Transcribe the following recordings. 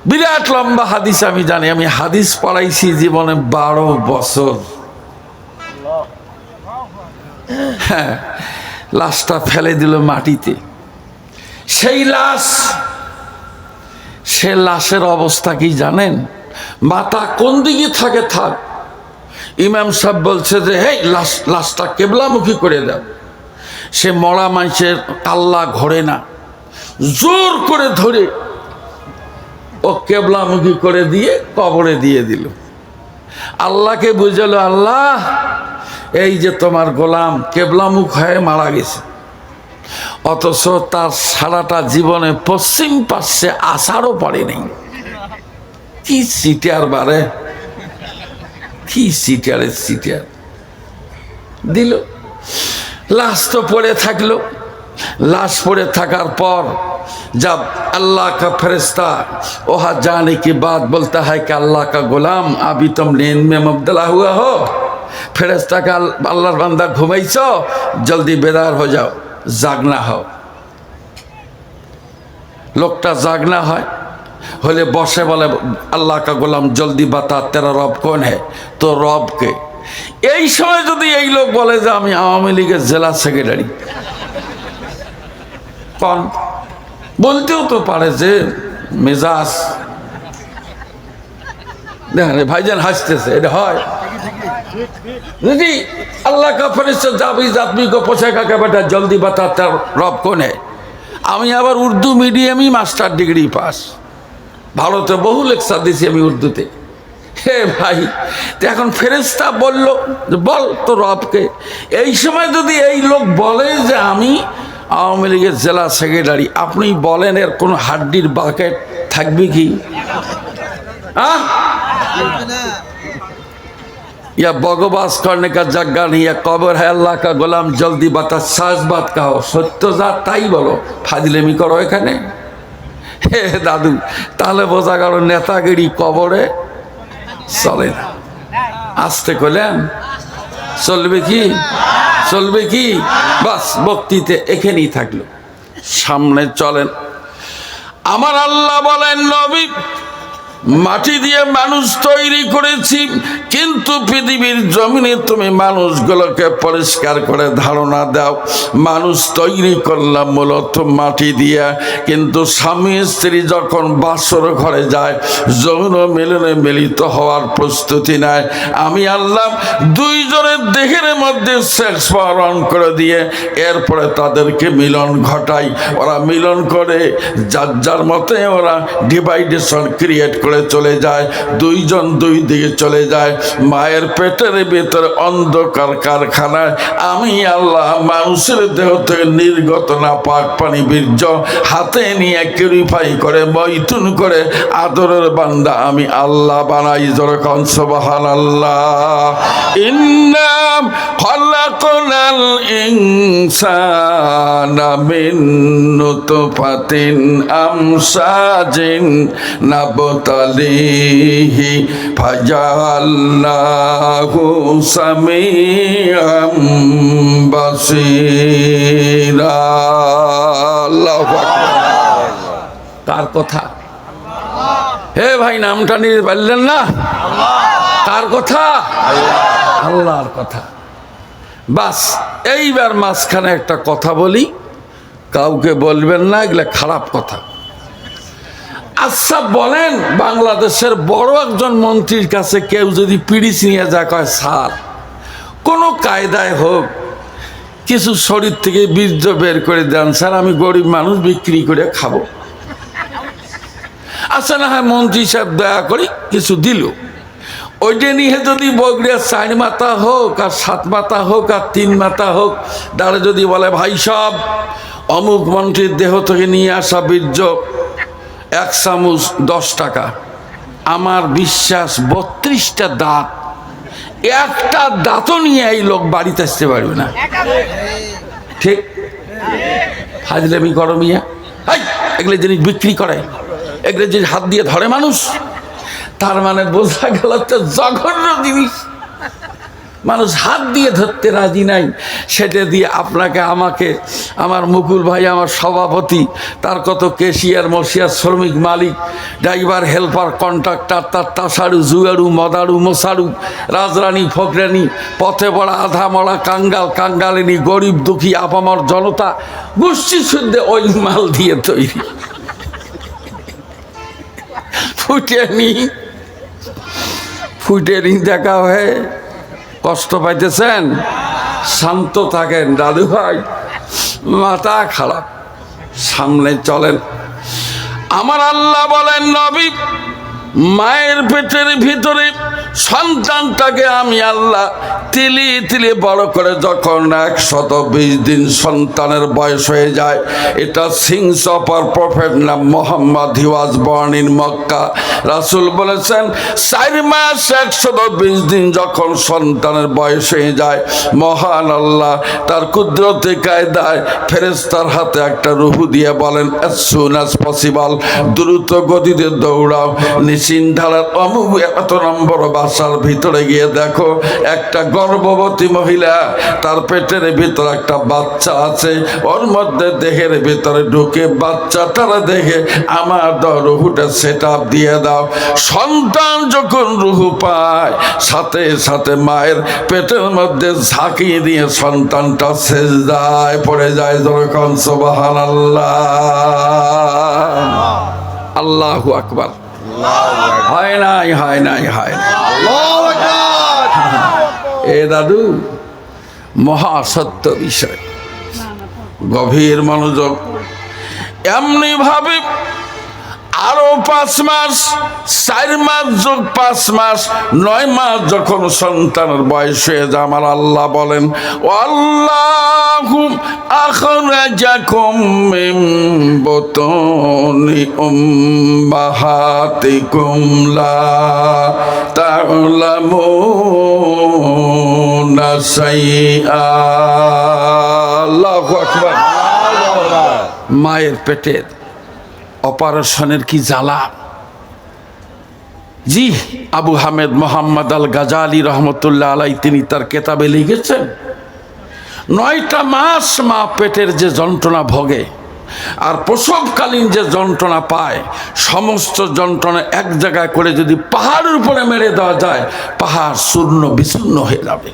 বিরাট লম্বা হাদিস আমি জানি, আমি হাদিস পড়াইছি জীবনে 12 বছর। হ্যাঁ, লাশটা ফেলে দিল মাটিতে। সেই লাশ, সে লাশের অবস্থা কি জানেন? মাথা কোন দিকে থাকে থাক, ইমাম সাহেব বলছে যে হেই লাশটা কেবলামুখী করে দাও। সে মরা মানুষের কাল্লা ঘোরে না, জোর করে ধরে ও কেবলামুখী করে দিয়ে কবরে দিয়ে দিল। আল্লাহকে বুঝালো, আল্লাহ এই যে তোমার গোলাম কেবলামুখ হয়ে মারা গেছে, অথচ তার সারাটা জীবনে পশ্চিম পাশে আসারও পারেনি। কি সিটিয়ার বারে, কি সিটিয়ারের সিটিয়ার দিল। লাশ তো পড়ে থাকলো। लाश पड़े थकार पर जब अल्लाह का फरिश्ता वहाँ जाने के बाद बोलता है कि अल्लाह का गुलाम अभी तुम नींद में मुब्तला हुआ हो, फरिश्ता का अल्लाहर बंदा घुमाइছো, जल्दी बेदार हो जाओ, जागना हो। लोकटा जागना है होले बसे बोले अल्लाह का गुलाम जल्दी बता तेरा रब कौन है, तो रब के এই সময় যদি এই লোক বলে যে আমি আওয়ামী লীগের জেলা সেক্রেটারি, কোন বলতেও তো পারে যে মেজাজ দেখেন ভাইজান হাসতেছে, এটা হয় जी अल्लाह का फरिश्ता जब इस आदमी को पूछेगा कि बेटा जल्दी बता तेरा रब कौन है। আমি আবার উর্দু মিডিয়ামই মাস্টার ডিগ্রি পাস, ভারতে বহু লেকচার দিয়েছি আমি উর্দুতে। হে ভাই, তো এখন ফেরেশতা বলল বল তো রবকে। এই সময় যদি এই লোক বলে যে আমি আওয়ামী লীগের জেলা সেক্রেটারি, আপনি বলেন এর কোনো হাড্ডির বাকেট থাকবে কি? या बगवास करने का जगह नहीं है, कब्र है अल्लाह का गुलाम जल्दी बता, सच बात कहो, सत्य जा ताई बोलो, फाजिलेमी करो एखाने। हे दादू ताहले बोझा गেল नेतागिरी कबरे चले ना। आस्ते कइलेन चलबे की चलबे की, बस बक्तिते एखानेই থাকলো। सामने चलें। আমার আল্লাহ বলেন নবী মাটি দিয়ে মানুষ তৈরি করেছি, কিন্তু পৃথিবীর জমিনে তুমি মানুষগুলোকে পরিষ্কার করে ধারণা দাও মানুষ তৈরি করলাম মূলত মাটি দিয়ে, কিন্তু স্বামী স্ত্রী যখন বাসর ঘরে যায় যৌন মিলনে মিলিত হওয়ার প্রস্তুতি নেয়, আমি আল্লাহ দুইজনের দেহের মধ্যে সেক্স পাওয়ার অন করে দিয়ে এরপরে তাদেরকে মিলন ঘটাই। ওরা মিলন করে যার যার মতে ওরা ডিভাইডেশন ক্রিয়েট করে চলে যায়, দুইজন দুই দিকে চলে যায়। মায়ের পেটের ভিতরে অন্ধকার কারখানায় আমি আল্লাহ মানুষের দেহ থেকে নির্গত না পাক পানি বীর্য হাতে নিয়ে কিউরিফাই করে মৈথুন করে আদরের বান্দা আমি আল্লাহ বানাই। যখন সুবহানাল্লাহ। ইন্না খালাকনাল ইনসানা মিন নুতফাতিন আমসাজিন নাবতালিহি ফাজাআলনাহু সামিআম বাসীরা। আল্লাহু আকবার। কার কথা? হে ভাই নামটা নিয়ে বললেন না, কার কথা? আল্লাহর কথা। বাস এইবার মাঝখানে একটা কথা বলি, কাউকে বলবেন না, এগুলো খারাপ কথা। আচ্ছা বলেন, বাংলাদেশের বড় একজন মন্ত্রীর কাছে কেউ যদি পিরিচ নিয়ে যা কয় স্যার কোনো কায়দায় হোক কিছু শরীর থেকে বীর্য বের করে দেন স্যার, আমি গরিব মানুষ বিক্রি করে খাবো। আচ্ছা না হয় মন্ত্রী সাহেব দয়া করি কিছু দিল, ওইটা নিয়ে যদি বগড়িয়া 4 মাথা হোক আর 7 মাথা হোক আর 3 মাথা হোক তারা যদি বলে ভাই সব অমুক মন্ত্রীর দেহ থেকে নিয়ে আসা বীর্য 1 চামচ 10 টাকা, আমার বিশ্বাস 32টা দাঁত, একটা দাঁতও নিয়ে এই লোক বাড়িতে আসতে পারবে না। ঠিক? ফাজলামি করো মিয়া, এগুলো জিনিস বিক্রি করে, এগুলো জিনিস হাত দিয়ে ধরে মানুষ, তার মানে বোঝা গেল তো জঘন্য জিনিস। মানুষ হাত দিয়ে ধরতে রাজি নাই, সেটা দিয়ে আপনাকে আমাকে, আমার মুকুল ভাই আমার সভাপতি, তার কত কেশিয়ার মশিয়ার শ্রমিক মালিক ড্রাইভার হেল্পার কন্ট্রাক্টর, তার তাসাড়ু জুয়াড়ু মদাড়ু মশাড়ু রাজরানী ফকরানি পথে পড়া আধা মরা কাঙ্গাল কাঙ্গালিনী গরিব দুঃখী আপামর জনতা গোষ্ঠী শুদ্ধে ওই মাল দিয়ে তৈরি। ফুটেনি দেখা হয়ে কষ্ট পাইতেছেন, শান্ত থাকেন দাদু ভাই, মাথা খারাপ, সামনে চলেন। আমার আল্লাহ বলেন নবী, মায়ের পেটের ভিতরে সন্তানটাকে আমি আল্লাহ তিলি তিলি বড় করে যখন 120 দিন সন্তানের বয়স হয়ে যায়, এটা সিংস অফ আর প্রফেট নাম মোহাম্মদ, হি ওয়াজ বর্ন ইন মক্কা। রাসূল বলেছেন 4 মাস 120 দিন যখন সন্তানের বয়স হয়ে যায়, মহান আল্লাহ তার কুদরতে কায়দায় ফেরেশতার হাতে একটা রুহু দিয়ে বলেন as soon as possible, দ্রুত গতিতে দৌড়াও নিশিন্ধারার অমুক এত নম্বর বাসার ভিতরে গিয়ে দেখো একটা গর্ভবতী মহিলা, তার পেটের ভিতরে একটা বাচ্চা আছে, ওর মধ্যে দেহের ভিতরে ঢুকে বাচ্চাটারা দেখে আমার রুহুটা সেট আপ দিয়ে দাও। সন্তান যখন রুহু পায় সাথে সাথে মায়ের পেটের মধ্যে ঝাঁকিয়ে দিয়ে সন্তানটা সেজদায় পড়ে যায়। যখন সুবহানাল্লাহ, আল্লাহু আকবার। হয় নাই, হয় নাই, হয় নাই। এ দাদু মহা সত্য বিষয়, গভীর মনোযোগ। এমনি ভাবে আরো 5 মাস, 4 মাস যোগ 5 মাস, 9 মাস যখন সন্তানের বয়স হয়ে যায়, আমার আল্লাহ বলেন আল্লাহু আখরাজাকুম মিন বুতুনি উম্মাহাতিকুম লা তা'লামুনা শাইআ। আল্লাহু আকবার। মায়ের পেটের অপারেশনের কি জ্বালা! জি, আবু হামেদ মোহাম্মদ আল গাজালি রহমতুল্লাহ আলাই তিনি তার কেতাবে লিখেছেন 9টা মাস মা পেটের যে যন্ত্রণা ভোগে আর প্রসবকালীন যে যন্ত্রণা পায়, সমস্ত যন্ত্রণা এক জায়গায় করে যদি পাহাড়ের উপরে মেরে দেওয়া যায়, পাহাড় চূর্ণ বিচূর্ণ হয়ে যাবে।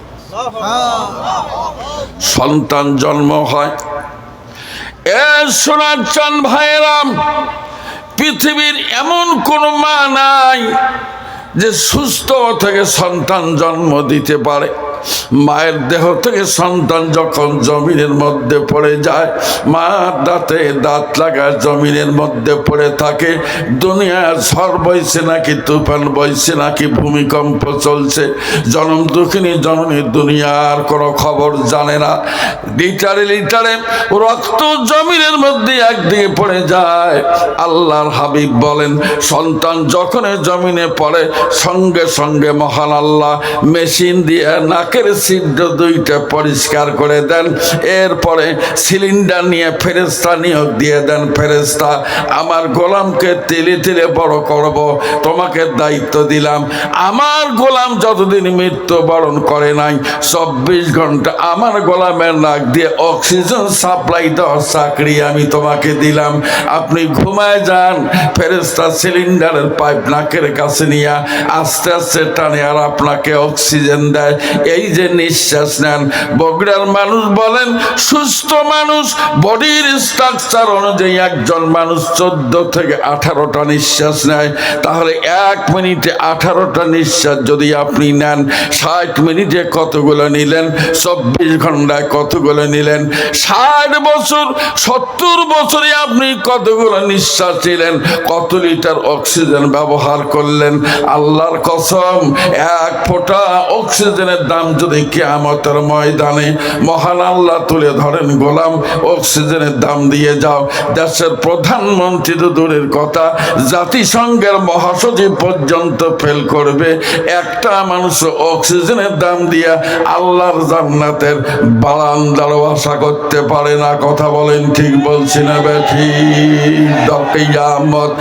সন্তান জন্ম হয়, এ সোনার চান ভাইয়েরাম, পৃথিবীর এমন কোন মা নাই যে সুস্থ থেকে সন্তান জন্ম দিতে পারে। মায়ের দেহ থেকে সন্তান যখন জমিনের মধ্যে পড়ে যায়, মা দাঁতে দাঁত লাগায় জমিনের মধ্যে পড়ে থাকে। দুনিয়ার ঝড় বইছে নাকি তুফান বইছে নাকি ভূমিকম্প চলছে, জনম দুঃখিনী জননী দুনিয়ার কোনো খবর জানে না। লিটারে লিটারে রক্ত জমিনের মধ্যে একদিকে পড়ে যায়। আল্লাহর হাবিব বলেন সন্তান যখন জমিনে পড়ে সঙ্গে সঙ্গে মহান আল্লাহ মেশিন দিয়ে নাকের ছিদ্র 2টা পরিষ্কার করে দেন। এরপরে সিলিন্ডার নিয়ে ফেরেশতা নিয়োগ দিয়ে দেন, ফেরেশতা আমার গোলামকে তিলে তিলে বড় করব, তোমাকে দায়িত্ব দিলাম। আমার গোলাম যতদিন মৃত্যুবরণ করে নাই 24 ঘন্টা আমার গোলামের নাক দিয়ে অক্সিজেন সাপ্লাই দেওয়ার চাকরি আমি তোমাকে দিলাম, আপনি ঘুমায় যান। ফেরেশতা সিলিন্ডারের পাইপ নাকের কাছে নিয়ে আস্তে আস্তে টানে আর আপনাকে অক্সিজেন দেয়। এই যে নিঃশ্বাস নেন, বগুড়ার মানুষ বলেন সুস্থ মানুষ বডির স্ট্রাকচার অনুযায়ী একজন মানুষ 14 থেকে 18টা নিঃশ্বাস নেয়। তাহলে 1 মিনিটে 18টা নিঃশ্বাস যদি আপনি নেন, 60 মিনিটে কতগুলো নিলেন? 24 ঘন্টায় কতগুলো নিলেন? 60 বছর 70 বছরে আপনি কতগুলো নিঃশ্বাস নিলেন? কত লিটার অক্সিজেন ব্যবহার করলেন? আল্লাহর কসম, 1 ফোঁটা অক্সিজেনের দাম যদি কিয়ামতের ময়দানে মহান আল্লাহ তুলে ধরেন, গোলাম অক্সিজেনের দাম দিয়ে যাও। দেশের প্রধানমন্ত্রী তো দূরের কথা, জাতিসংঘের মহাসচিব পর্যন্ত ফেল করবে। একটা মানুষ অক্সিজেনের দাম দিয়া আল্লাহর জান্নাতের বারান্দার আশা করতে পারে না। কথা বলেন ঠিক বলছি না বেঠি? কিয়ামত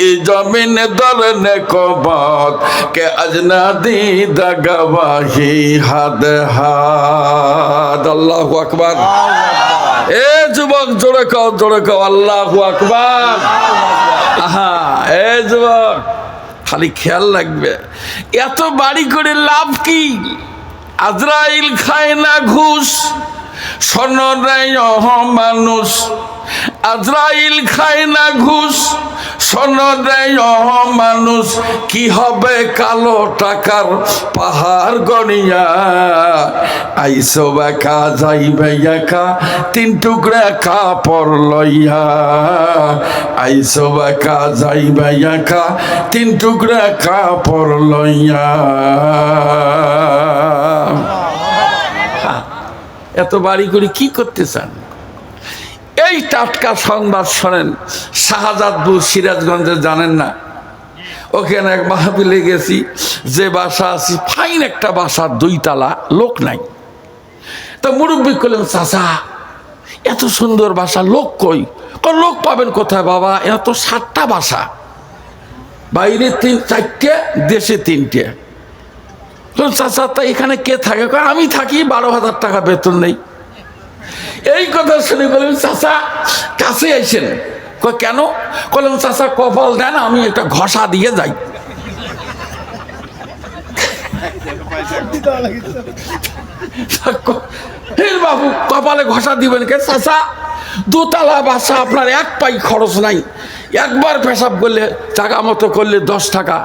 ই জমিনে দরনে কবত কে আজনা দি দাগাবাহি হাদ হাদ। আল্লাহু আকবার। এ যুবক জোরে কও আল্লাহু আকবার। আহা, এ যুবক খালি খেয়াল রাখবে, এত বাড়ি করে লাভ কি? আজরাইল খায় না ঘুষ, শোনো রে মানুষ। আজরাইল খায় না ঘুষ, শোনো রে মানুষ। কি হবে কালো টাকার পাহাড় গড়িয়া? আইসো একা যাইবে একা, তিন টুকরা কাপড় লইয়া। আইসো একা যাইবে একা, তিন টুকরা কাপড় লইয়া। এত বাড়ি করে কি করতে চান? এই টাটকা সংবাদ শোনেন। শাহজাদপুর সিরাজগঞ্জে জানেন না, ওখানে এক মাহফিলে গেছি। যে বাসা আছি ফাইন একটা বাসা, 2 তলা, লোক নাই। তো মুরব্বী করলেন, চাচা এত সুন্দর বাসা, লোক কই? লোক পাবেন কোথায় বাবা? এত তো 7টা বাসা, বাইরে 4টে, দেশে 3টে। চাচা তা এখানে কে থাকে? আমি থাকি, 12,000 টাকা বেতন নেই। এই কথা শুনে বললেন, চাচা কাছে আইসেন। কেন? বললেন, চাচা কপাল দেন, আমি একটা ঘষা দিয়ে যাই। বাবু কপালে ঘষা দিবেন কে? চাচা 2 তলা বাসা, আপনার 1 পাই খরচ নাই। একবার পেশাব করলে টাকা মতো করলে 10 টাকা।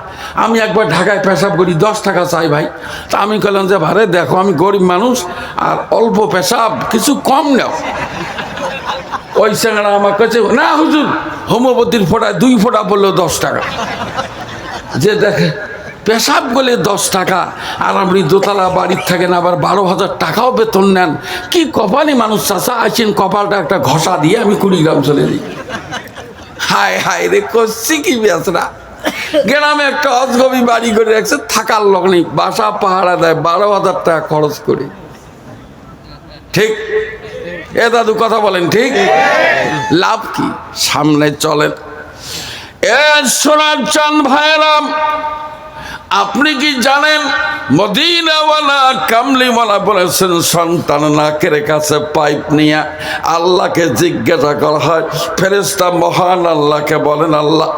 আমি একবার ঢাকায় পেশাব করি, 10 টাকা চাই ভাই। তা আমি বললাম যে ভারে দেখো, আমি গরিব মানুষ আর অল্প পেশাব, কিছু কম নাও। ওই স্যাংরা আমার কাছে, না হুজুর হোমিওপ্যাথির ফোঁটায় 2 ফোঁটা বললো 10 টাকা। যে দেখে পেশাব বলে 10 টাকা, আর আপনি দোতলা বাড়ির থাকেন, আবার 12,000 টাকাও বেতন নেন। কি কপালি মানুষ চাচা, আছেন কপালটা একটা ঘষা দিয়ে আমি কুড়িগ্রাম চলে যাই। হায় হায় রে, করছি কি বেসরা। গ্রামে একটা অজগবি বাড়ি করে রাখছে, থাকার লোক নেই, বাসা পাহারা দেয়, 12,000 টাকা খরচ করে। ঠিক এ দাদু কথা বলেন, ঠিক? লাভ কি? সামনে চলেন। এ সোনার চাঁদ ভাইরাম, আপনি কি জানেন মদিনাওয়ালা কামলিওয়ালা বলেছেন, সন্তান নাকের কাছে পাইপ নিয়ে আল্লাহকে জিজ্ঞাসা করা হয়। ফেরেশতা মহান আল্লাহকে বলেন, আল্লাহ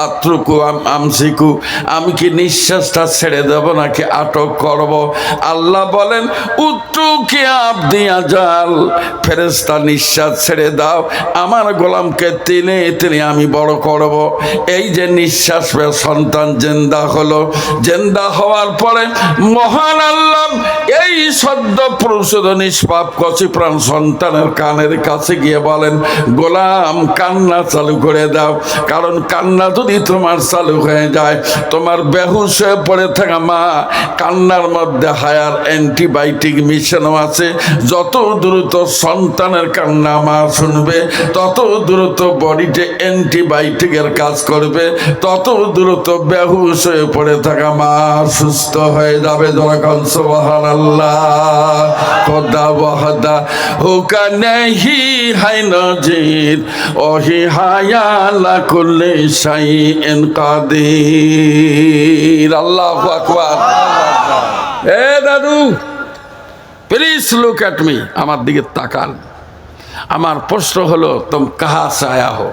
আত্রুকু আমসিকু, আমি কি নিঃশ্বাসটা ছেড়ে দেব নাকি আটক করব? আল্লাহ বলেন, উত্রুকে আপ দিয়া জাল। ফেরেশতা নিঃশ্বাস ছেড়ে দাও, আমার গোলামকে তিনি আমি বড় করব। এই যে নিঃশ্বাস পেয়ে সন্তান জিন্দা হলো। জিন্দা হওয়ার পরে মহান আল্লাহ এই সদ্য প্রসূত নিষ্পাপ কচি প্রাণ সন্তানের কানের কাছে গিয়ে বলেন, গোলাম কান্না চালু করে দাও। কারণ কান্না যদি তোমার চালু হয়ে যায়, তোমার বেহুশ হয়ে পড়ে থাকা মা, কান্নার মধ্যে হায়ার অ্যান্টিবায়োটিক মিশানো আছে। যত দ্রুত সন্তানের কান্না মা শুনবে, তত দ্রুত বডিতে অ্যান্টিবায়োটিকের কাজ করবে, তত দ্রুত বেহুশ হয়ে পড়ে থাকা মা সুস্থ হয়ে যাবে। যখন সুবহানাল্লাহ, খোদা ওয়াহদা হুকা নেহি হায় নজির, ওহি হায়ালা কুল্লি শাইইন কাদির। আল্লাহু আকবার। এ দাদু প্লিজ লুক এট মি, আমার দিকে তাকান। আমার প্রশ্ন হলো, তুম কাহা সে আয়া হো?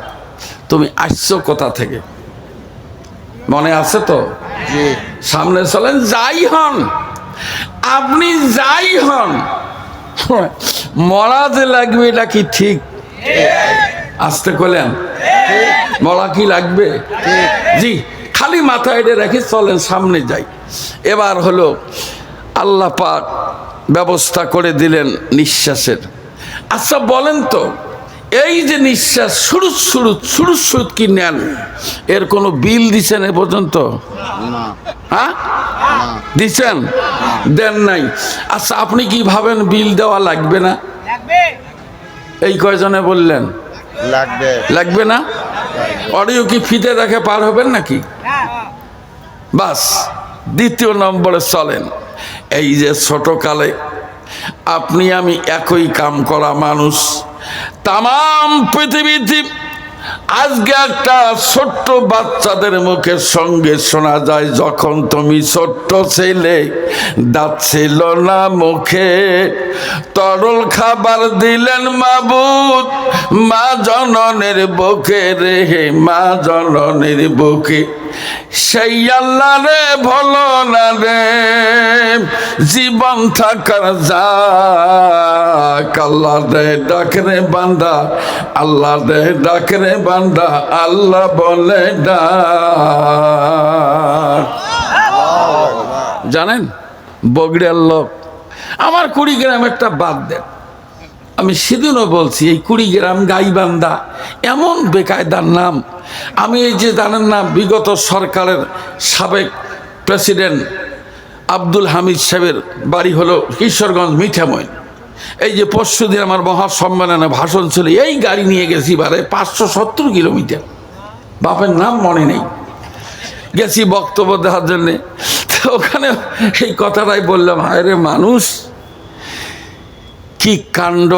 তুমি আসছো কোথা থেকে? মনে আছে তো? সামনে চলেন। যাই হন আপনি, যাই হন, মরা যে লাগবে এটা কি ঠিক? আসতে করলেন, মরা কি লাগবে? জি, খালি মাথায় এটা রেখে চলেন, সামনে যাই। এবার হলো আল্লাহ পাক ব্যবস্থা করে দিলেন নিঃশ্বাসের। আচ্ছা বলেন তো, এই যে নিঃশ্বাস সুরুৎ কি নেন, এর কোনো বিল দিচ্ছেন এ পর্যন্ত? হ্যাঁ দিচ্ছেন? দেন নাই। আচ্ছা আপনি কি ভাবেন বিল দেওয়া লাগবে না? এই কয়জনে বললেন লাগবে না? অডিও কি ফিতে রেখে পার হবেন নাকি? বাস দ্বিতীয় নম্বরে চলেন। এই যে ছোটকালে আপনি আমি একই কাম করা মানুষ, তাম পৃথিবীতে আজকে একটা ছোট্ট বাচ্চাদের মুখের সঙ্গে শোনা যায়, যখন তুমি ছোট্ট ছেলে দাঁত ছিল না মুখে, তরল খাবার দিলেন মাবুদ মা জননের বুকে রে, মা জননের বুকে। সেই আল্লাহ রে ভলো না রে জীবন থাকার যাক, আল্লাহ রে ডাকরে বান্দা, আল্লাহ রে ডাকরে বান্দা, আল্লাহ বলে ডাক। জানেন বগড়িয়ার লোক, আমার কুড়িগ্রাম একটা বাদ দেন, আমি সেদিনও বলছি এই কুড়িগ্রাম গাইবান্ধা এমন বেকায়দার নাম। আমি এই যে জানেন না, বিগত সরকারের সাবেক প্রেসিডেন্ট আব্দুল হামিদ সাহেবের বাড়ি হলো কিশোরগঞ্জ মিঠামইন। এই যে পরশুদিন আমার মহাসম্মেলনে ভাষণ ছিল, এই গাড়ি নিয়ে গেছি বারে 570 কিলোমিটার, বাপের নাম মনে নেই, গেছি বক্তব্য দেওয়ার জন্যে। ওখানে এই কথাটাই বললাম, হায় রে মানুষ কি কাণ্ড,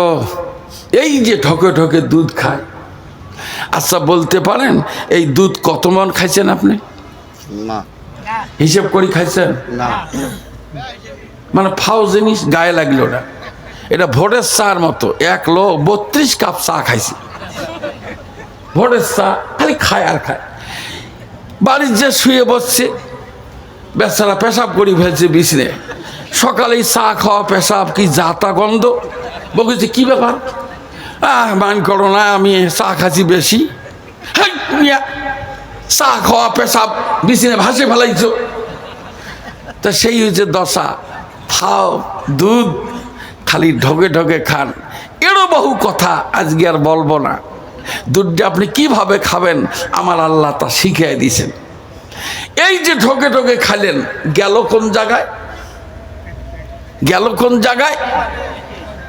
এই যে ঠকে ঠকে দুধ খায়। আচ্ছা বলতে পারেন এই দুধ কত মন খাইছেন আপনি? না, হিসেব করে খাইছেন না, মানে ফাও জিনিস গায়ে লাগলো না। এটা ভোটের চার মতো, 1 লোক 32 কাপ চা খাইছে, ভোটের চা খালি খায় আর খায়। বাড়ির যে শুয়ে বসছে বেচারা পেশাব করে ফেলছে বিছনে, সকালেই চা খাওয়া পেশাব কি জাতা গন্ধ। বলছে কি ব্যাপার, মান করো না আমি চা খাচ্ছি বেশি, চা খাওয়া পেশাব বিছনে ভাসে ফেলাইছ। তা সেই হচ্ছে দশা, খাও দুধ খালি ঢোকে ঢোকে খান। এরও বহু কথা আজকে আর বলবো না। দুধটা আপনি কিভাবে খাবেন আমার আল্লাহ তা শিখিয়ে দিয়েছেন। এই যে ঢোকে ঢোকে খাইলেন, গেল কোন জায়গায়, গেল কোন জায়গায়?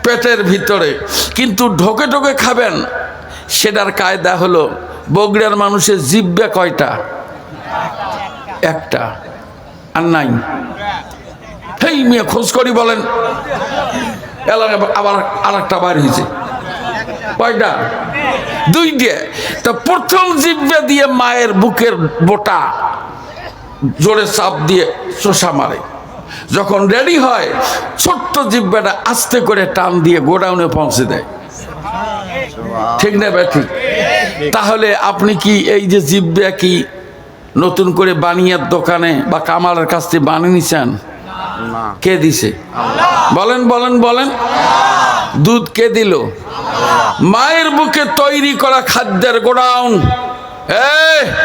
পেটের ভিতরে। কিন্তু ঢোকে ঢোকে খাবেন সেটার কায়দা হলো, বগুড়ার মানুষের জিহ্বা কয়টা? একটা, আর নাই। হেই মিয়া খোঁজ করি বলেন, এলাকায় আবার আর একটা বার হয়েছে, কয়টা? 2টে। তা প্রথম জিহ্বা দিয়ে মায়ের বুকের বোটা জোরে চাপ দিয়ে চোষা মারে, যখন রেডি হয় ছোট্ট জিহ্বাটা আস্তে করে টান দিয়ে গোডাউনে পৌঁছে দেয়। ঠিক না ভাই? ঠিক। তাহলে আপনি কি এই যে জিহ্বা কি নতুন করে বানিয়ার দোকানে বা কামালের কাছ থেকে বানিয়ে নিছেন? কে দিছে? বলেন বলেন বলেন। দুধ কে দিল? মায়ের বুকে তৈরি করা খাদ্যের গোডাউন।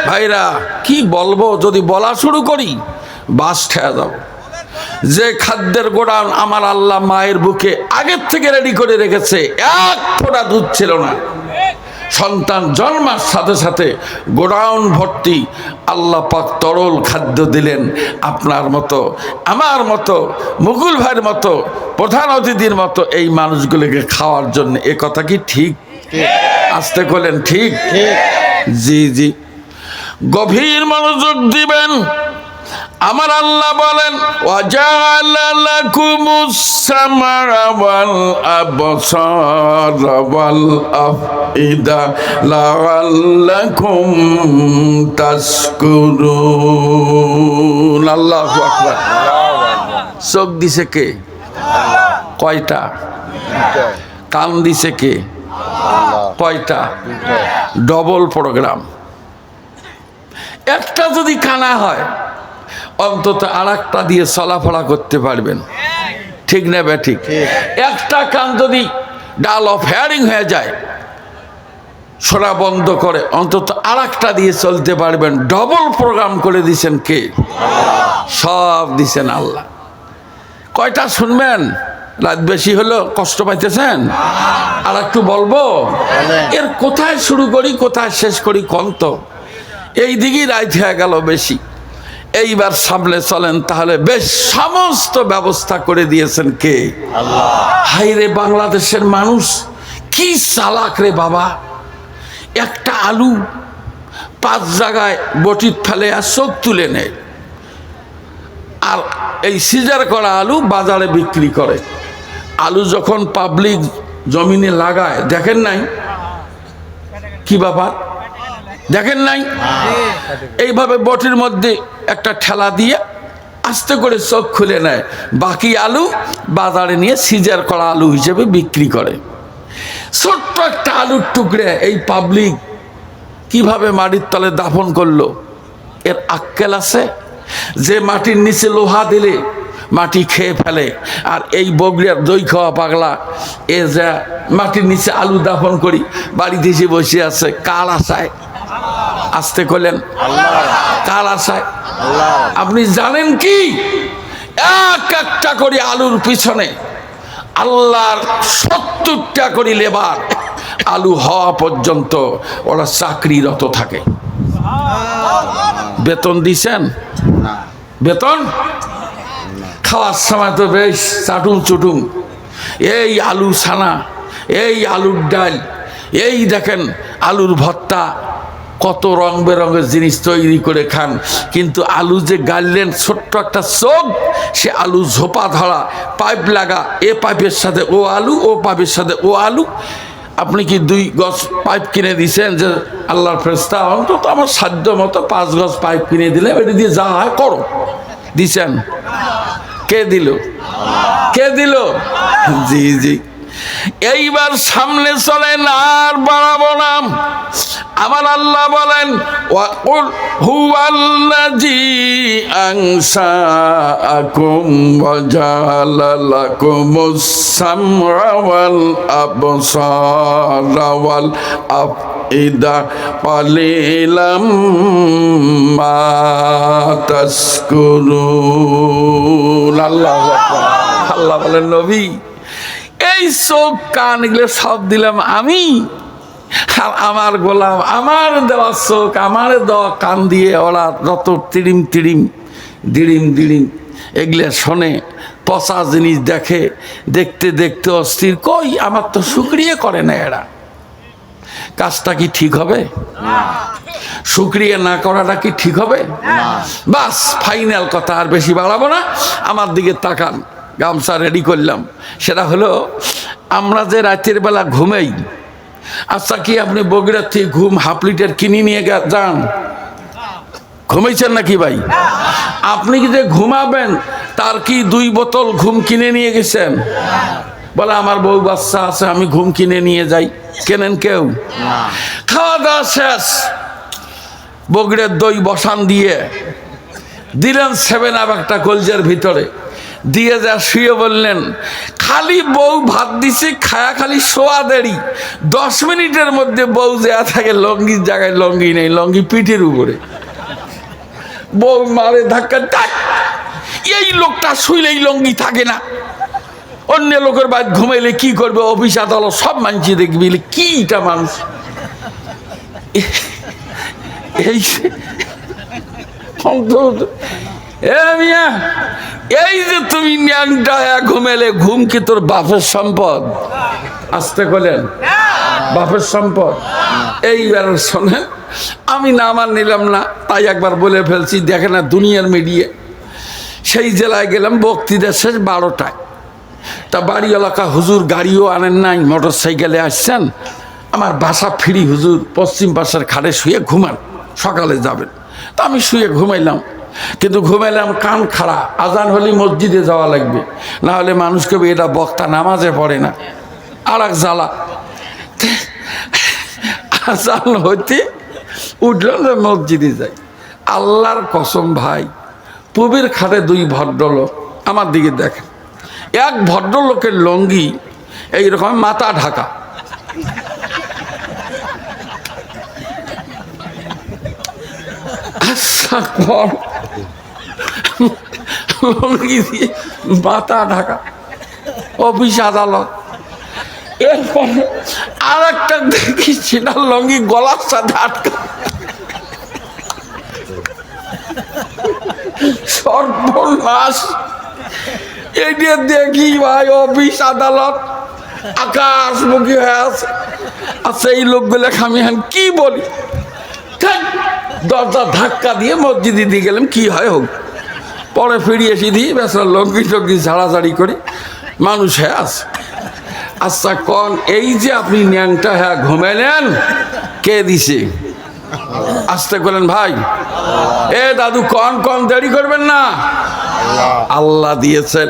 ভাইরা কি বলবো, যদি বলা শুরু করি বাস ঠেয়া যাব। যে খাদ্যের গোডাউন আমার আল্লাহ মায়ের বুকে আগের থেকে রেডি করে রেখেছে, 1 ফোঁটা দুধ ছিল না। সন্তান জন্মার সাথে সাথে গোডাউন ভর্তি আল্লাহ পাক তরল খাদ্য দিলেন। আপনার মতো আমার মতো মুকুল ভাইয়ের মতো প্রধান অতিথির মতো এই মানুষগুলোকে খাওয়ার জন্য। এ কথা কি ঠিক? আসতে করলেন ঠিক? জি জি, গভীর মনোযোগ দিবেন। আমার আল্লাহ বলেন, ওয়াজাআলা লাকুমুস সামআ ওয়াল আবসারা ওয়াল আফইদা লাআল্লাকুম তাশকুরুন। আল্লাহু আকবার। চোখ দিছে কে? কয়টা? কান দিছে কে? কয়টা? Double programme. একটা যদি কানা হয় অন্তত আরেকটা দিয়ে চলাফেরা করতে পারবেন। ঠিক না বে? ঠিক। একটা কান যদি ডাল অফ হেয়ারিং হয়ে যায়, শোনা বন্ধ করে, অন্তত আরেকটা দিয়ে চলতে পারবেন। ডবল প্রোগ্রাম করে দিছেন কে? সব দিছেন আল্লাহ। কয়টা শুনবেন? রাত বেশি হলো, কষ্ট পাইতেছেন? আর একটু বলবো, এর কোথায় শুরু করি কোথায় শেষ করি কন্ত, এই দিকেই রাত হয়ে গেল বেশি। এইবার সামনে চলেন, তাহলে বেশ সমস্ত ব্যবস্থা করে দিয়েছেন কে? আল্লাহ। হাইরে বাংলাদেশের মানুষ কি চালাক রে বাবা। একটা আলু 5 জায়গায় বটির ফেলে আর চোখ তুলে নেয়। আর এই সিজার করা আলু বাজারে বিক্রি করে। আলু যখন পাবলিক জমিনে লাগায়, দেখেন নাই কি ব্যাপার, দেখেন নাই? এইভাবে বটির মধ্যে একটা ঠেলা দিয়ে আস্তে করে চোখ খুলে নেয়, বাকি আলু বাজারে নিয়ে সিজার করা আলু হিসেবে বিক্রি করে। ছোট্ট একটা আলুর টুকরে এই পাবলিক কিভাবে মাটির তলে দাফন করলো, এর আক্কেল আছে? যে মাটির নিচে লোহা দিলে মাটি খেয়ে ফেলে, আর এই বগড়িয়ার দই খাওয়া পাগলা এ যা মাটির নিচে আলু দাফন করি বাড়িতে এসে বসে আছে কার আশায়? আসতে করলেন কার আশায়? আপনি জানেন কি, এক একটা করে আলুর পিছনে আল্লাহর 70টা করে লেবার আলু হওয়া পর্যন্ত ওরা চাকরিরত থাকে। বেতন দিছেন? বেতন খাওয়ার সময় তো বেশ চাটুম চুটুম, এই আলু ছানা, এই আলুর ডাল, এই দেখেন আলুর ভর্তা, কত রং বেরঙের জিনিস তৈরি করে খান। কিন্তু আলু যে গাললেন, ছোট্ট একটা চোখ, সে আলু ঝোপা ধরা, পাইপ লাগা, এ পাইপের সাথে ও আলু, ও পাইপের সাথে ও আলু। আপনি কি 2 গজ পাইপ কিনে দিয়েছেন যে আল্লাহর ফেরেশতা অন্তত আমার সাধ্য মতো 5 গজ পাইপ কিনে দিলে এটা দিয়ে যা হয় করো, দিছেন? কে দিল? কে দিল? জি জি। এইবার সামনে চলেন, আর বাড়াবো না। আমার আল্লাহ বলেন, ওয়াকুল হুয়াল্লাযী আনশাআকুম ওয়া জাআলা লাকুমুস সামআ ওয়াল আবসারা ওয়াল আফইদা ক্বালিলাম মা তাশকুরুন। আল্লাহু আকবার। আল্লাহ বলেন, নবী এই চোখ কান এগুলো সব দিলাম আমি, আর আমার গোলাম আমার দেওয়া চোখ, আমার দেওয়া কান দিয়ে ওরা যত তিড়িম তিড়িম দিড়িম দিড়িম এগুলো শোনে, পচা জিনিস দেখে, দেখতে দেখতে অস্থির। কই আমার তো শুকরিয়া করে না এরা। কাজটা কি ঠিক হবে? শুকরিয়া না করাটা কি ঠিক হবে? বাস ফাইনাল কথা, আর বেশি বাড়াবো না। আমার দিকে তাকান, গামছা রেডি করলাম। সেটা হলো, আমরা যে রাতের বেলা ঘুমাই, আচ্ছা কি আপনি বগুড়ার থেকে ঘুম হাফ লিটার কিনে নিয়ে যান? ঘুমাইছেন নাকি ভাই? আপনি কি যে ঘুমাবেন তার কি 2 বোতল ঘুম কিনে নিয়ে গেছেন? বলে আমার বউ বাচ্চা আছে, আমি ঘুম কিনে নিয়ে যাই। কেনেন কেউ? খাওয়া দাওয়া শেষ, বগুড়ের দই বসান দিয়ে দিলেন 7 আপ একটা কলজের ভিতরে দিয়ে যা শুয়ে বললেন, খালি বউ ভাত দিছে, খায়া খালি শোয়া দেরি, 10 মিনিটের মধ্যে বউ দেয়া থাকে লঙ্গির জায়গায় লঙ্গি নেই, লঙ্গি পিঠের উপরে। বউ মারে ধাক্কা, এই লোকটা শুইলেই লঙ্গি থাকে না, অন্য লোকের বাড়ি ঘুমাইলে কি করবে, অফিস আদালত সব মানছি দেখবি, কি এটা মানুষ। এই এই যে তুমি ন্যাংটা ঘুমেলে, ঘুম কি তোর বাপের সম্পদ? আসতে বলেন, বাপের সম্পদ। এইবার শোনেন, আমি না আমার নিলাম না, তাই একবার বলে ফেলছি। দেখে না দুনিয়ার মিডিয়া, সেই জেলায় গেলাম বক্তৃতা শেষ 12টায়। তা বাড়ি এলাকা হুজুর গাড়িও আনেন নাই, মোটর সাইকেলে আসছেন। আমার বাসা ফিরি হুজুর, পশ্চিম পাশের খাটে শুয়ে ঘুমান, সকালে যাবেন। তা আমি শুয়ে ঘুমাইলাম, কিন্তু ঘুমাইলাম কান খাড়া, আজান হলে মসজিদে যাওয়া লাগবে, না হলে মানুষকে এটা বক্তা নামাজে পড়ে না। আর এক জ্বালা, আজান হইতে উঠল মসজিদে যাই। আল্লাহর কসম ভাই, পূবের খাটে 2 ভদ্রলোক আমার দিকে দেখেন। এক ভদ্রলোকের লঙ্গি এইরকম মাথা ঢাকা, লঙ্গি দিয়ে মাথা ঢাকা, অফিস আদালত। এরপরে আর একটা দেখি সেটা লঙ্গি গলার সাথে আটকা। সর্বনাশ! এটা দেখি ভাই অফিস আদালত আকাশমুখী হয়ে আছে। আচ্ছা এই লোকগুলো আমি কি বলি, দরজা ধাক্কা দিয়ে মসজিদে দিয়ে গেলাম, কি হয় হোক। পরে ফিরিয়ে সিধি বেচারা লঙ্গি টঙ্গি ঝাড়াঝাড়ি করি মানুষ হ্যাঁ আছে। আচ্ছা কন এই যে আপনি ন্যাংটা হ্যাঁ ঘুমাইলেন কে দিছে? আসতে করেন ভাই, এ দাদু কন কন দেরি করবেন না, আল্লাহ দিয়েছেন।